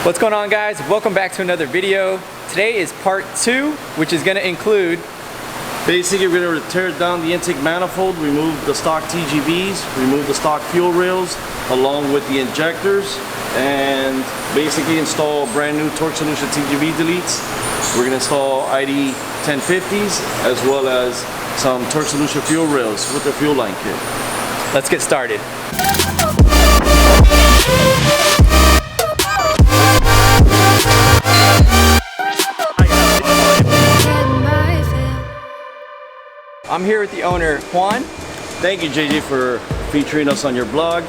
What's going on, guys? Welcome back to another video. Today is part 2, which is going to include basically we're going to tear down the intake manifold, remove the stock TGVs, remove the stock fuel rails along with the injectors, and basically install brand new torque solution TGV deletes. We're going to install ID 1050s as well as some torque solution fuel rails with the fuel line kit. Let's get started. I'm here with the owner, Juan. Thank you, JJ, for featuring us on your blog.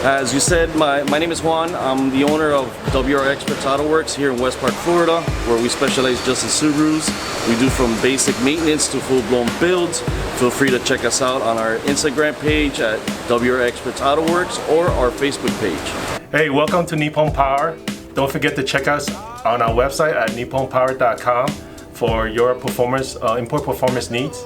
As you said, my name is Juan. I'm the owner of WRXperts Autoworks here in West Park, Florida, where we specialize just in Subarus. We do from basic maintenance to full-blown builds. Feel free to check us out on our Instagram page at WRXperts Autoworks or our Facebook page. Hey, welcome to Nippon Power. Don't forget to check us on our website at nipponpower.com for your performance, import performance needs.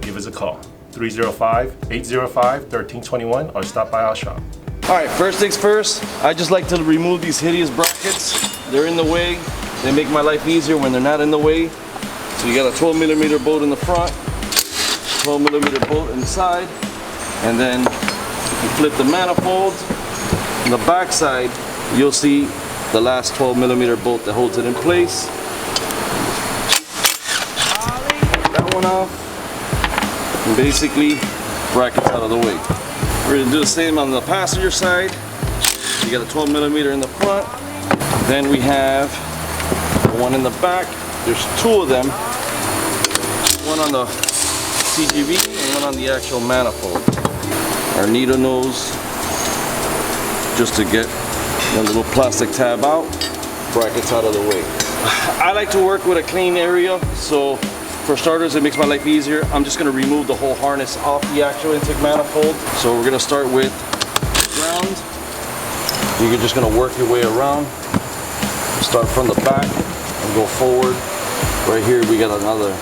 Give us a call, 305-805-1321, or stop by our shop. Alright, first things first, I just like to remove these hideous brackets. They're in the way. They make my life easier when they're not in the way. So you got a 12mm bolt in the front, 12mm bolt in the side, and then if you flip the manifold, on the back side, you'll see the last 12mm bolt that holds it in place. That one off. And basically, brackets out of the way. We're going to do the same on the passenger side. You got a 12mm in the front. Then we have the one in the back. There's two of them. One on the TGV and one on the actual manifold. Our needle nose, just to get the little plastic tab out. Brackets out of the way. I like to work with a clean area, so for starters, it makes my life easier. I'm just going to remove the whole harness off the actual intake manifold. So we're going to start with ground. You're just going to work your way around. Start from the back and go forward. Right here we got another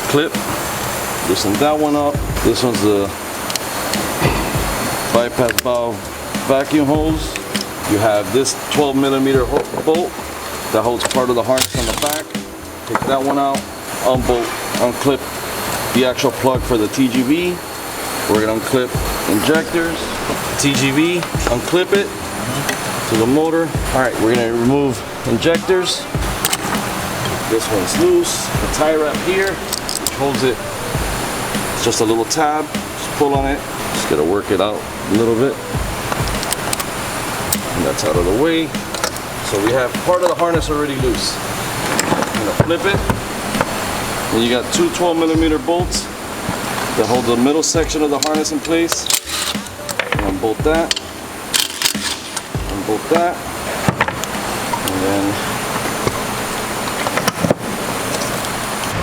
clip. Loosen that one up. This one's the bypass valve vacuum hose. You have this 12mm bolt that holds part of the harness on the back. Take that one out. Unbolt, unclip the actual plug for the TGV. We're going to unclip injectors, TGV, unclip it to the motor. Alright, we're going to remove injectors. This one's loose. The tie wrap here, which holds it, it's just a little tab. Just pull on it. Just got to work it out a little bit. And that's out of the way. So we have part of the harness already loose. I'm going to flip it. And you got two 12mm bolts that hold the middle section of the harness in place. Unbolt that. Unbolt that. And then.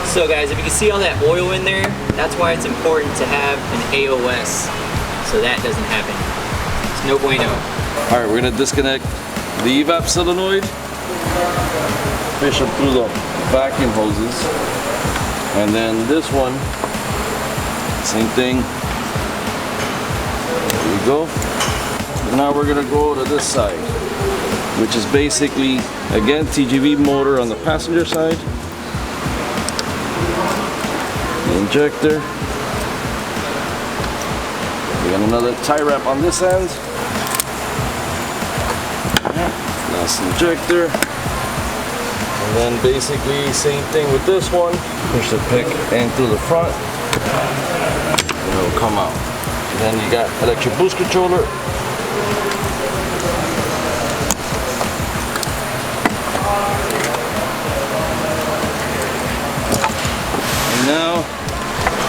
So guys, if you can see all that oil in there, that's why it's important to have an AOS, so that doesn't happen. It's no bueno. Alright, we're going to disconnect the evap solenoid. Fish up through the vacuum hoses. And then this one, same thing. There we go. And now we're gonna go to this side, which is basically, again, TGV motor on the passenger side. The injector. We got another tie wrap on this end. Last injector. And then basically same thing with this one. Push the pick in through the front and it'll come out. And then you got electric boost controller. And now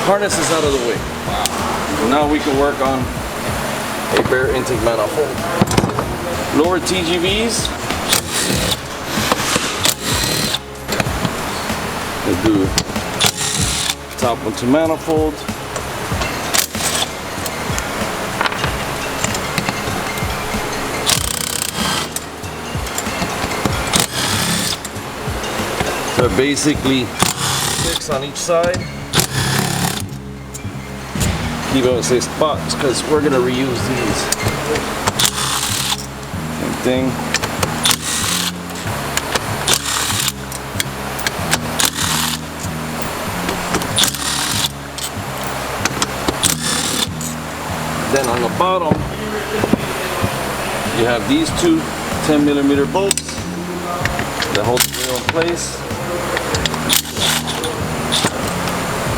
harness is out of the way. Wow. So now we can work on a bare intake manifold. Lower TGVs. We'll do top one to manifold. So basically 6 on each side. Keep on the same spots because we're gonna reuse these. Same thing. bottom, you have these two 10mm bolts that hold the rail in place.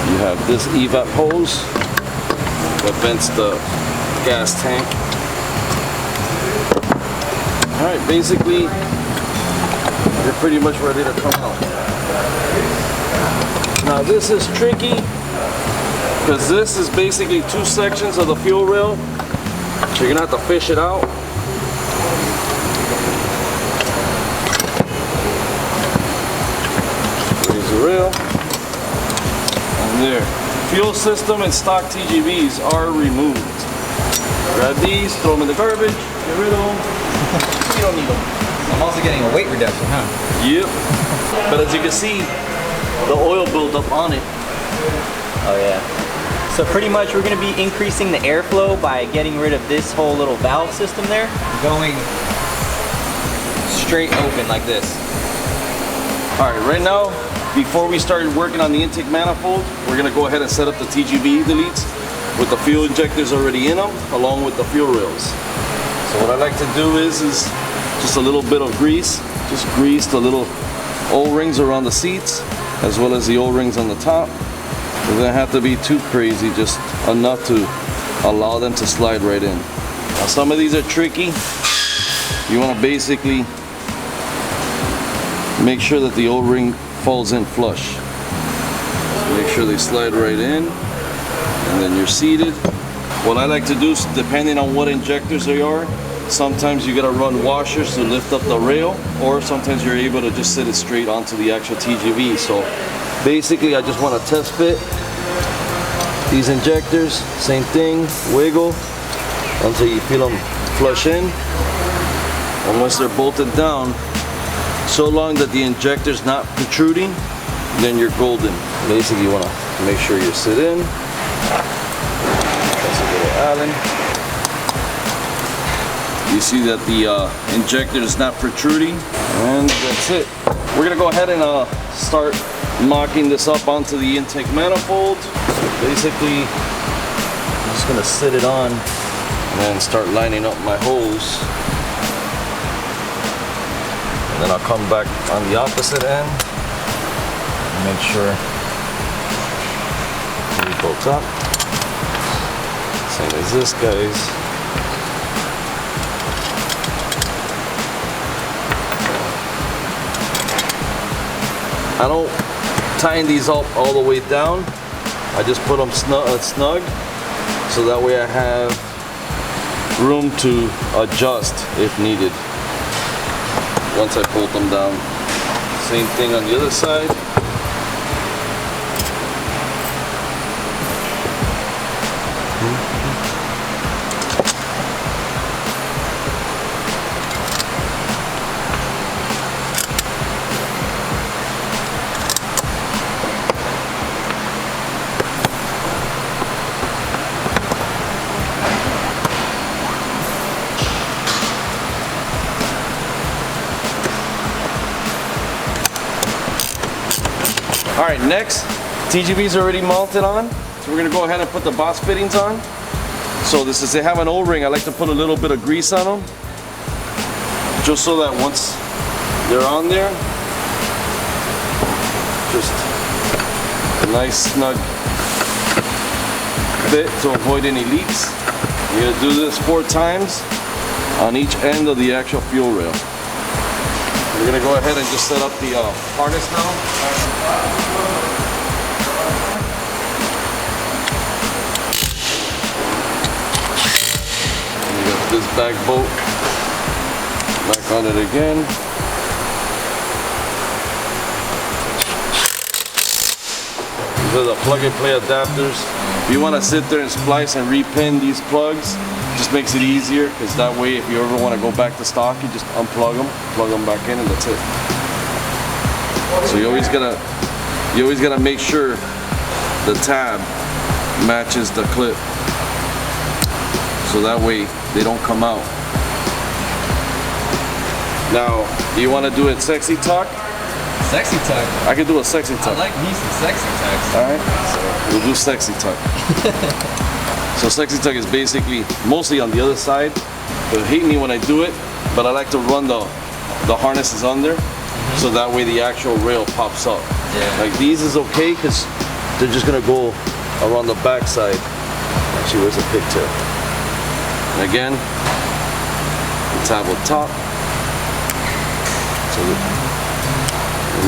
You have this evap hose that vents the gas tank. Alright, basically, you're pretty much ready to come out. Now this is tricky, because this is basically two sections of the fuel rail, so you're gonna have to fish it out. Raise the rail, and there. Fuel system and stock TGVs are removed. Grab these, throw them in the garbage, get rid of them. You don't need them. I'm also getting a weight reduction, huh? Yep. But as you can see, the oil buildup on it. Oh yeah. So pretty much we're going to be increasing the airflow by getting rid of this whole little valve system there. Going straight open like this. Alright, right now, before we started working on the intake manifold, we're going to go ahead and set up the TGV deletes with the fuel injectors already in them, along with the fuel rails. So what I like to do is just a little bit of grease. Just grease the little O-rings around the seats, as well as the O-rings on the top. It doesn't have to be too crazy, just enough to allow them to slide right in. Now some of these are tricky. You want to basically make sure that the O-ring falls in flush. So make sure they slide right in, and then you're seated. What I like to do is, depending on what injectors they are, sometimes you gotta run washers to lift up the rail, or sometimes you're able to just sit it straight onto the actual TGV. So basically I just want to test fit these injectors. Same thing, wiggle until you feel them flush in. And once they're bolted down, so long that the injector's not protruding, then you're golden. Basically you want to make sure you sit in. That's a little Allen. You see that the injector is not protruding, and that's it. We're gonna go ahead and start mocking this up onto the intake manifold. So basically, I'm just gonna sit it on and then start lining up my hose. And then I'll come back on the opposite end and make sure it bolts up. Same as this, guys. I don't tighten these up all the way down. I just put them snug, so that way I have room to adjust if needed once I bolt them down. Same thing on the other side. Alright, next, TGV's already mounted on, so we're going to go ahead and put the boss fittings on. So this is, they have an O-ring, I like to put a little bit of grease on them, just so that once they're on there, just a nice snug fit to avoid any leaks. You're going to do this 4 times on each end of the actual fuel rail. We're going to go ahead and just set up the harness now. You got this back bolt back on it again. These are the plug and play adapters. If you want to sit there and splice and repin these plugs, just makes it easier, because that way if you ever want to go back to stock, you just unplug them, plug them back in, and that's it. So you always gotta make sure the tab matches the clip, so that way they don't come out. Now, do you want to do it sexy tuck? Sexy tuck. I could do a sexy tuck. I like me some sexy tucks. All right, so we'll do sexy tuck. So Sexy Tuck is basically mostly on the other side. It'll hate me when I do it, but I like to run the harnesses under, so that way the actual rail pops up. Yeah. Like these is okay because they're just gonna go around the back side. Actually, where's the pigtail? And again, the tablet top. So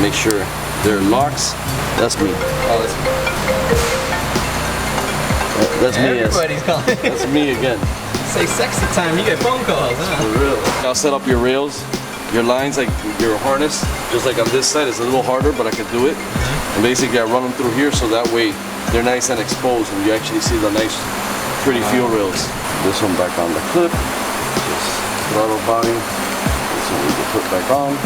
make sure they're locks. That's me. Oh, That's me. everybody's calling. That's me again. Say sexy time, you get phone calls, huh? For real. I'll set up your rails, your lines, like your harness, just like on this side. It's a little harder, but I can do it. And basically I run them through here so that way they're nice and exposed and you actually see the nice, pretty fuel rails. This one back on the clip. Just throttle body. This one we can put back on.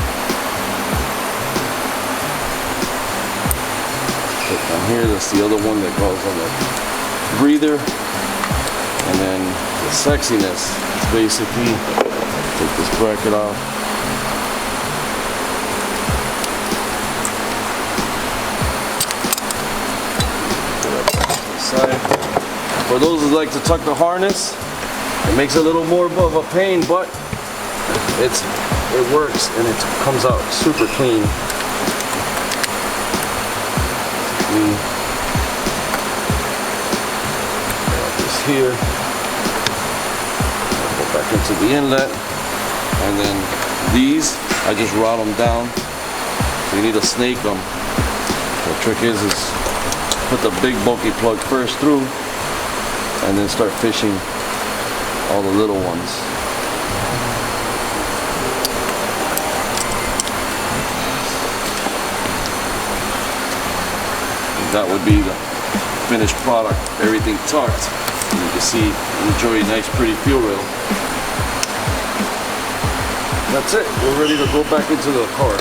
Put down here, that's the other one that goes on the breather. And then the sexiness is basically, take this bracket off. Put it up to the side. For those who like to tuck the harness, it makes a little more of a pain, but it works and it comes out super clean. This here. Go back into the inlet, and then these I just rod them down. So you need to snake them. The trick is put the big bulky plug first through, and then start fishing all the little ones. That would be the finished product, everything tucked. And you can see, enjoy a nice pretty fuel rail. That's it, we're ready to go back into the car.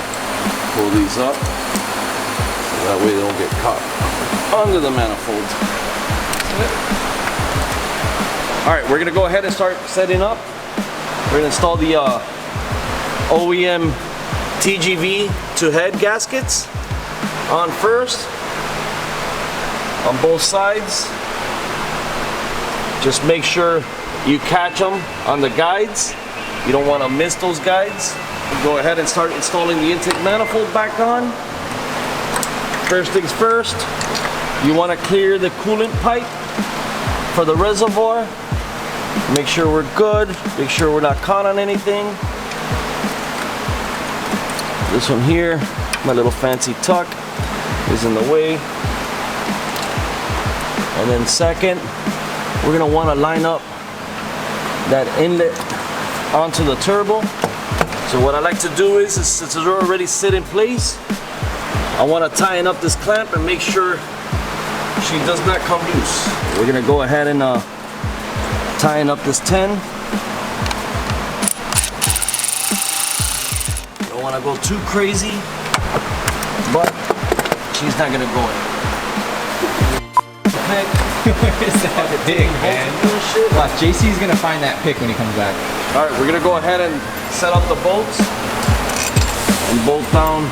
Pull these up, so that way they don't get caught under the manifold. All right, we're gonna go ahead and start setting up. We're gonna install the OEM TGV to head gaskets on first. On both sides. Just make sure you catch them on the guides. You don't want to miss those guides. Go ahead and start installing the intake manifold back on. First things first, you want to clear the coolant pipe for the reservoir. Make sure we're good. Make sure we're not caught on anything. This one here, my little fancy tuck, is in the way. And then second, we're gonna wanna line up that inlet onto the turbo. So what I like to do is since it's already set in place, I wanna tighten up this clamp and make sure she does not come loose. We're gonna go ahead and tighten up this 10. Don't wanna go too crazy, but she's not gonna go in. Where's that pig, man? Watch, JC's gonna find that pick when he comes back. All right, we're gonna go ahead and set up the bolts and bolt down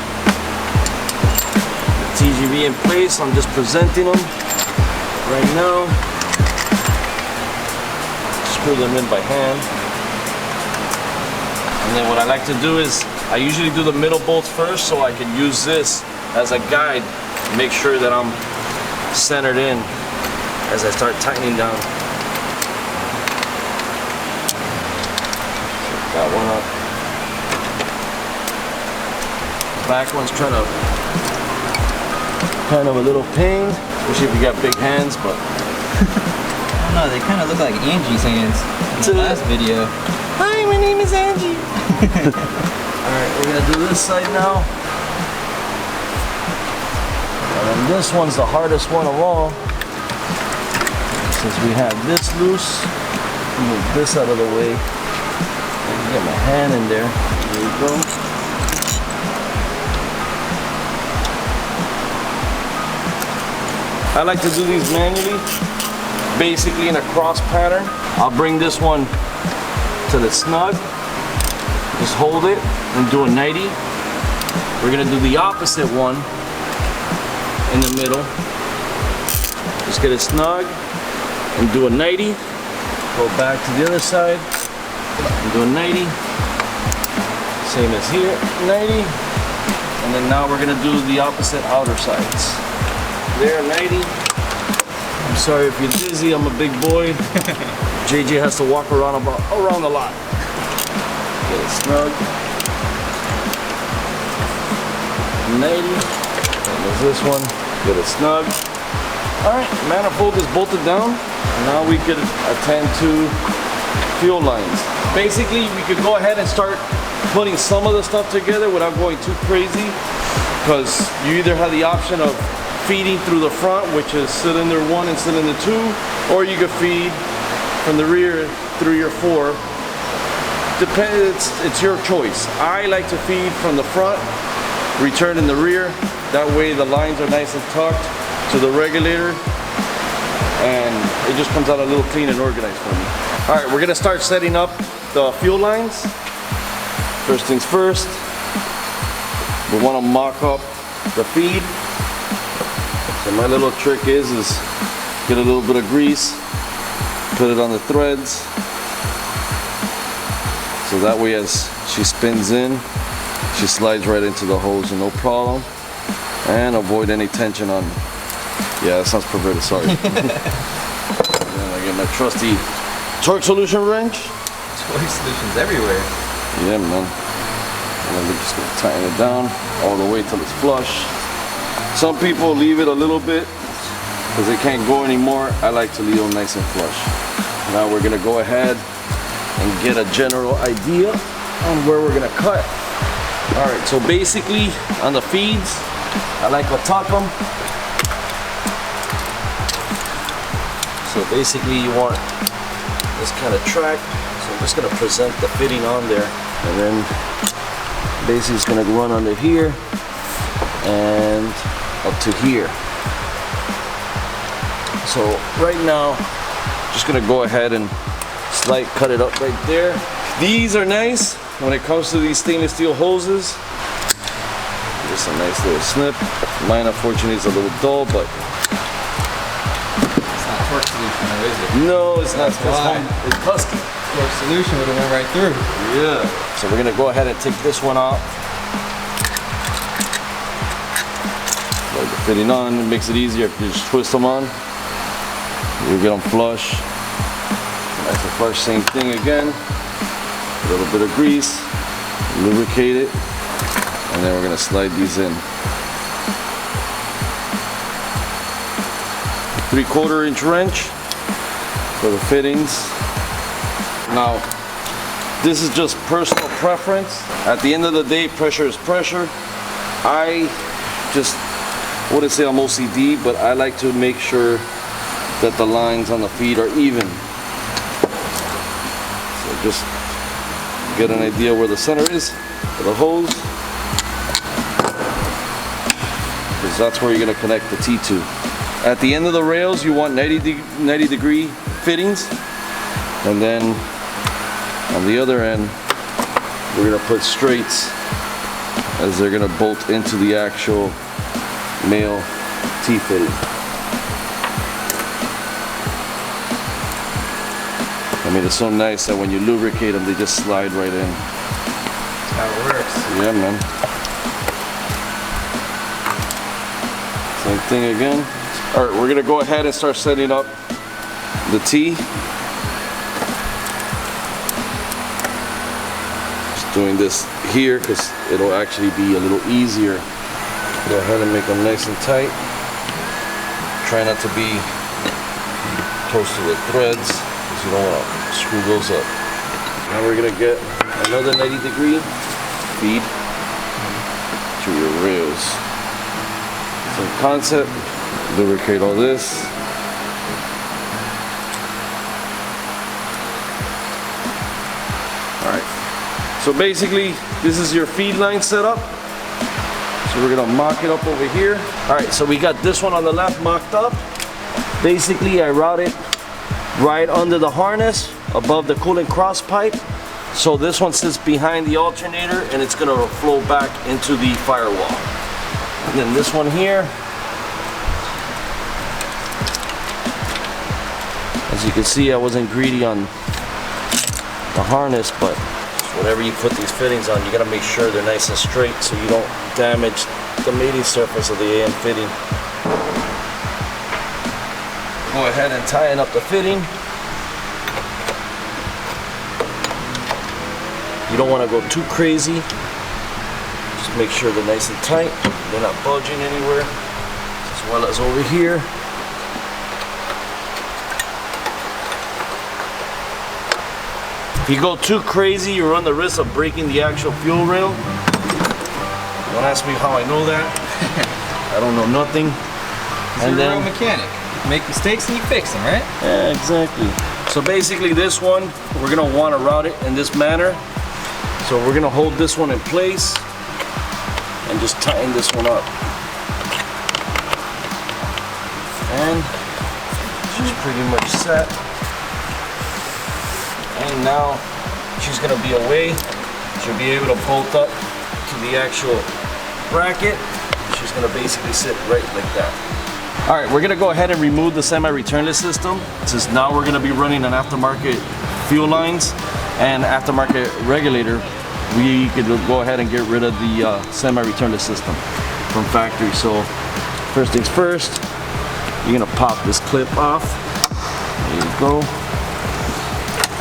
the TGV in place. I'm just presenting them right now. Screw them in by hand. And then what I like to do is I usually do the middle bolts first so I can use this as a guide to make sure that I'm centered in as I start tightening down. That one up. Back one's kind of a little pain, especially if you got big hands, but I don't know, they kind of look like Angie's hands in the last video. Hi, my name is Angie. Alright, we're gonna do this side now. And this one's the hardest one of all. Since we have this loose, move this out of the way. Get my hand in there. There we go. I like to do these manually, basically in a cross pattern. I'll bring this one to the snug. Just hold it and do a 90. We're gonna do the opposite one in the middle. Just get it snug and do a 90. Go back to the other side and do a 90. Same as here, 90. And then now we're gonna do the opposite outer sides. There, 90. I'm sorry if you're dizzy, I'm a big boy. JJ has to walk around a lot. Get it snug. 90. And there's this one. Get it snug. Alright, manifold is bolted down. And now we could attend to fuel lines. Basically, we could go ahead and start putting some of the stuff together without going too crazy, because you either have the option of feeding through the front, which is cylinder 1 and cylinder 2, or you could feed from the rear through your 4. It's your choice. I like to feed from the front, return in the rear. That way the lines are nice and tucked to the regulator, and it just comes out a little clean and organized for me. All right, we're gonna start setting up the fuel lines. First things first, we want to mock up the feed. So my little trick is get a little bit of grease, put it on the threads, so that way as she spins in, she slides right into the hose and no problem, and avoid any tension on. Yeah, that sounds perverted, sorry. And then I get my trusty torque solution wrench. Torque solutions everywhere. Yeah, man. And then we're just gonna tighten it down all the way till it's flush. Some people leave it a little bit because they can't go anymore. I like to leave them nice and flush. Now we're gonna go ahead and get a general idea on where we're gonna cut. All right, so basically on the feeds, I like to tuck them. So basically you want this kind of track. So I'm just gonna present the fitting on there, and then basically it's gonna run under here and up to here. So right now, just gonna go ahead and cut it up right there. These are nice when it comes to these stainless steel hoses. Just a nice little snip. Mine unfortunately is a little dull, but It's not torque solution though, is it? no, it's not. It's husky. Torque solution would have went right through. Yeah. So we're gonna go ahead and take this one out. Like the fitting on, it makes it easier if you just twist them on. You get them flush. Nice and flush, same thing again. A little bit of grease, lubricate it, and then we're gonna slide these in. 3/4 inch wrench for the fittings. Now, this is just personal preference. At the end of the day, pressure is pressure. I just wouldn't say I'm OCD, but I like to make sure that the lines on the feed are even. So just get an idea where the center is for the hose, because that's where you're going to connect the T2. At the end of the rails, you want 90 degree fittings, and then on the other end, we're going to put straights as they're going to bolt into the actual male T-fitting. I mean, it's so nice that when you lubricate them, they just slide right in. That's how it works. Yeah, man. Same thing again. All right, we're gonna go ahead and start setting up the T. Just doing this here because it'll actually be a little easier. Go ahead and make them nice and tight. Try not to be close to the threads, because you don't want to screw those up. Now we're gonna get another 90 degree feed to your rails. Same concept, lubricate all this. All right, so basically this is your feed line setup. So we're gonna mock it up over here. All right, so we got this one on the left mocked up. Basically, I route it right under the harness, above the coolant cross pipe. So this one sits behind the alternator, and it's gonna flow back into the firewall. And then this one here As you can see, I wasn't greedy on the harness, but whenever you put these fittings on, you gotta make sure they're nice and straight so you don't damage the mating surface of the AEM fitting. Go ahead and tighten up the fitting. You don't want to go too crazy. Just make sure they're nice and tight. They're not bulging anywhere. As well as over here. If you go too crazy, you run the risk of breaking the actual fuel rail. Don't ask me how I know that. I don't know nothing. You're a real mechanic. Make mistakes and you fix them, right? Yeah, exactly. So basically this one, we're gonna want to route it in this manner. So we're gonna hold this one in place and just tighten this one up. And she's pretty much set. And now she's gonna be away. She'll be able to bolt up to the actual bracket. She's gonna basically sit right like that. All right, we're gonna go ahead and remove the semi-returnless system, since now we're gonna be running an aftermarket fuel lines and aftermarket regulator. We could go ahead and get rid of the semi-returnless system from factory. So first things first, you're gonna pop this clip off. There you go.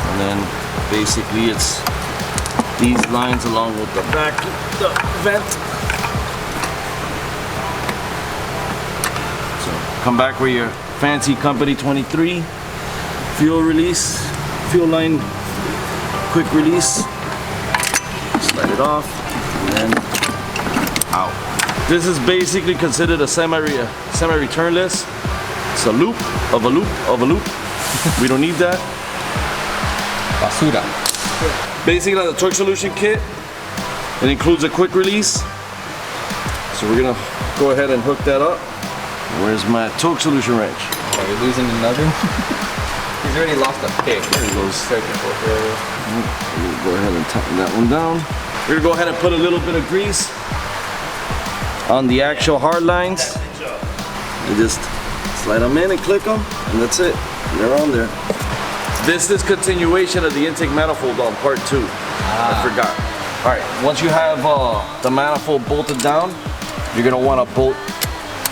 And then basically it's these lines along with the vent. So come back with your fancy company 23 fuel release, fuel line quick release. Slide it off and then out. This is basically considered a semi-returnless. It's a loop of a loop of a loop. We don't need that. Basura. Basically, the torque solution kit, it includes a quick release. So we're gonna go ahead and hook that up. Where's my torque solution wrench? Are we losing another? He's already lost a pick. There he goes. We're gonna go ahead and tighten that one down. We're gonna go ahead and put a little bit of grease on the actual hard lines. You just slide them in and click them, and that's it. They're on there. This is continuation of the intake manifold on part 2. I forgot. All right, once you have the manifold bolted down, you're gonna wanna bolt,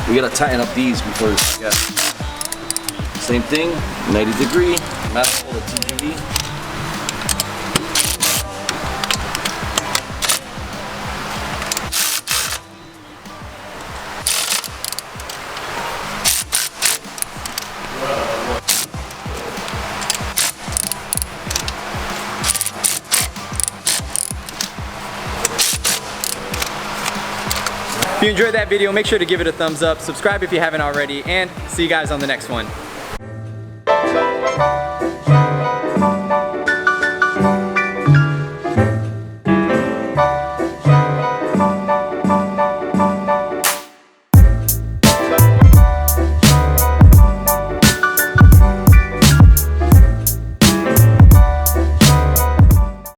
we gotta tighten up these before you forget. Same thing, 90 degree, manifold at TGV. If you enjoyed that video, make sure to give it a thumbs up, subscribe if you haven't already, and see you guys on the next one.